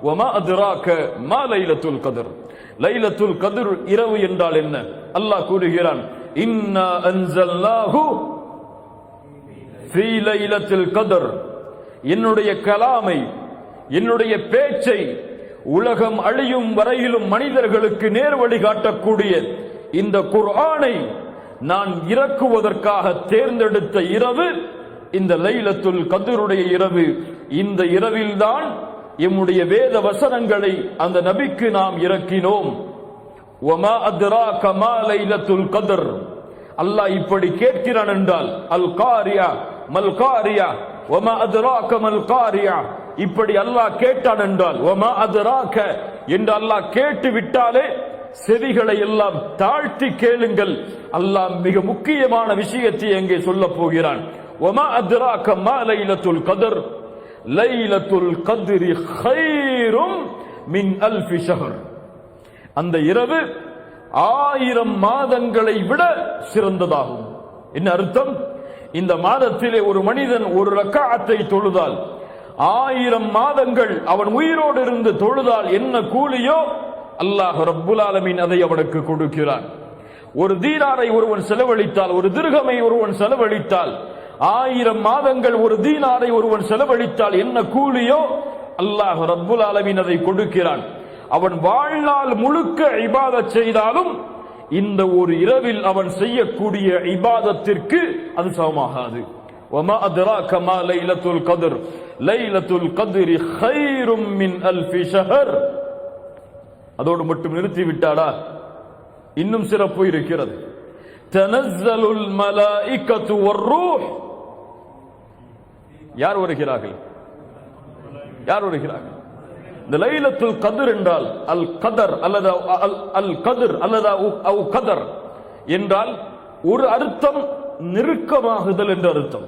வமா அத்ராக மா லைலத்துல் கத்ர். லைலத்துல் கத்ர் இரவு என்றால் என்ன? அல்லாஹ் கூறுகிறான், இன்னா அன்ஸல்னாஹு ஃபீ லைலத்துல் கத்ர். என்னுடைய கலாமை, என்னுடைய பேச்சை உலகம் அழியும் வரையிலும் மனிதர்களுக்கு நேர்வழி காட்டக்கூடிய இந்த குர்ஆனை நான் இறக்குவதற்காக தேர்ந்தெடுத்த இரவு இந்த லைலத்துல் கத்ருடைய இரவு. இந்த இரவில்தான் எம்முடைய வேத வசனங்களை அந்த நபிக்கு நாம் இறக்கினோம். வமா அத்ராக மா லைலத்துல் கத்ர். அல்லாஹ் இப்படி கேட்கிறான் என்றால் அல் காரியா மல் காரியா வமா அத்ராக மல் காரியா, இப்படி அல்லாஹ் கேட்டான் என்றால் வமா அத்ராக என்று அல்லாஹ் கேட்டு விட்டாலே செவிகளை எல்லாம் தாழ்த்தி கேளுங்கள். அல்லாஹ் மிக முக்கியமான விஷயத்தை எங்கே சொல்ல போகிறான். வமா அத்ராக மா லைலத்துல் கத்ர். லைலத்துல் கத்ரி கைரும் மின் அல்ஃபி ஷஹர். அந்த இரவு 1000 மாதங்களை விட சிறந்ததாகும். என்ன அர்த்தம்? இந்த மாதத்திலே ஒரு மனிதன் ஒரு ரக்காத்தை தொழுதால் 1000 மாதங்கள் அவன் உயிரோடு இருந்து தொழுதால் என்ன கூலியோ அல்லாஹ் ரப்புல் ஆலமீன் அதை அவனுக்கு கொடுக்கிறான். ஒரு தீனாரை ஒருவன் செலவழித்தால், ஒரு திர்ஹமை ஒருவன் செலவழித்தால், 1000 மாதங்கள் ஒரு தீனாரை ஒருவன் செலவழித்தால் என்ன கூலியோ அல்லாஹ் ரப்புல் ஆலமீன் அதை கொடுக்கிறான். அவன் வாழ்நாள் முழுக்க இபாதத் செய்தாலும் இந்த ஒரு இரவில் அவன் செய்யக்கூடிய இபாதத்திற்கு அது சமமாகாது. வமா அத்ராக மா லைலத்துல் கத்ர். லைலத்துல் கத்ரி கைரும் மின் அல்ஃபி ஷஹர். அதோடு மட்டும் நிறுத்தி விட்டாடா? இன்னும் சிறப்பு இருக்கிறது. தனஸ்ஸலுல் மலாயிகத்து வர்ரூஹ். யார் வருகிறார்கள்? யார் வருகிறார்கள்? இந்த லைலத்துல் கத்ர் என்றால் அல் கதர் அல்லது அல் கத்ர் அல்லது அவு கதர் என்றால் ஒரு அர்த்தம் நெருக்கமாகுதல் என்ற அர்த்தம்.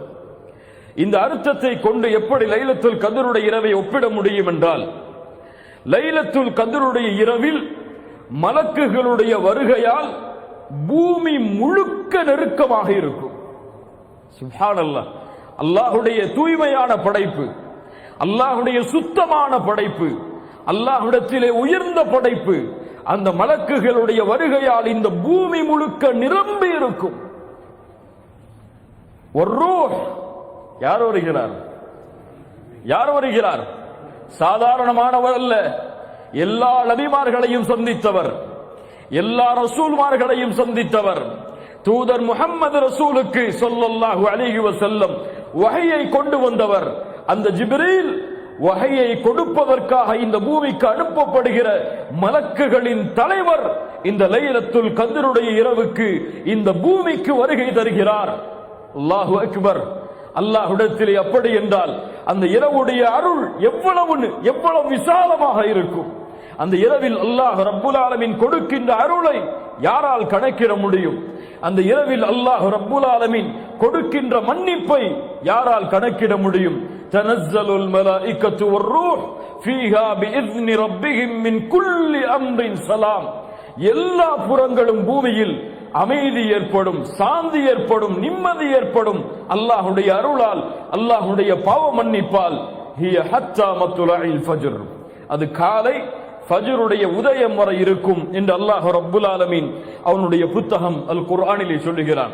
இந்த அர்த்தத்தை கொண்டு எப்படி லைலத்துல் கத்ருடைய இரவை ஒப்பிட முடியும் என்றால், லைலத்துல் கத்ருடைய இரவில் மலக்குகளுடைய வருகையால் பூமி முழுக்க நெருக்கமாக இருக்கும். சுப்ஹானல்லாஹ். அல்லாஹ்வுடைய தூய்மையான படைப்பு, அல்லாஹ்வுடைய சுத்தமான படைப்பு, அல்லாஹ்விடத்திலே உயர்ந்த படைப்பு, அந்த மலக்குகளுடைய வருகையால் இந்த பூமி முழுக்க நிரம்பி இருக்கும். வர்ரூஹ். யார் வருகிறார்? யார் வருகிறார்? சாதாரணமானவர் அல்ல. எல்லா நபிமார்களையும் சந்தித்தவர், எல்லா ரசூல்மார்களையும் சந்தித்தவர், தூதர் முஹம்மது ரசூலுக்கு ஸல்லல்லாஹு அலைஹி வஸல்லம் வஹையை கொண்டு வந்தவர். அந்த ஜிப்ரீல் வஹையை கொடுப்பதற்காக இந்த பூமிக்கு அனுப்பப்படுகிற மலக்குகளின் தலைவர் இந்த லைலத்துல் கத்ருடைய இரவுக்கு இந்த பூமிக்கு வருகை தருகிறார். அல்லாஹு அக்பர். அல்லாஹ்விடத்திலே அப்படி என்றால் அந்த இரவுடைய அருள் எவ்வளவு விசாலமாக இருக்கும். அந்த இரவில் அல்லாஹ் ரப்புல் ஆலமீன் கொடுக்கின்ற அருளை யாரால் கணக்கிட முடியும்? அந்த இரவில் அல்லாஹ் ரப்புல் ஆலமீன் கொடுக்கின்ற மன்னிப்பை யாரால் கணக்கிட முடியும்? தனஸ்ஸலுல் மலாயிகத்து வர்ரூஹ் ஃபீஹா பிஇذن ரப்பிஹிம் மின் குல்லி அம்ரின் ஸலாம். எல்லா புறங்களும் பூமியில் அமைதி ஏற்படும், சாந்தி ஏற்படும், நிம்மதி ஏற்படும் அல்லாஹ்வுடைய அருளால், அல்லாஹ்வுடைய பாவ மன்னிப்பால். ஹிய ஹத்தா மத்லஇல் ஃபஜ்ர். அது காலை ஃபஜ்ருடைய உதயம் வரை இருக்கும் என்று அல்லாஹ் ரப்புல் ஆலமீன் அவனுடைய புத்தகம் அல் குர்ஆனிலே சொல்லுகிறான்.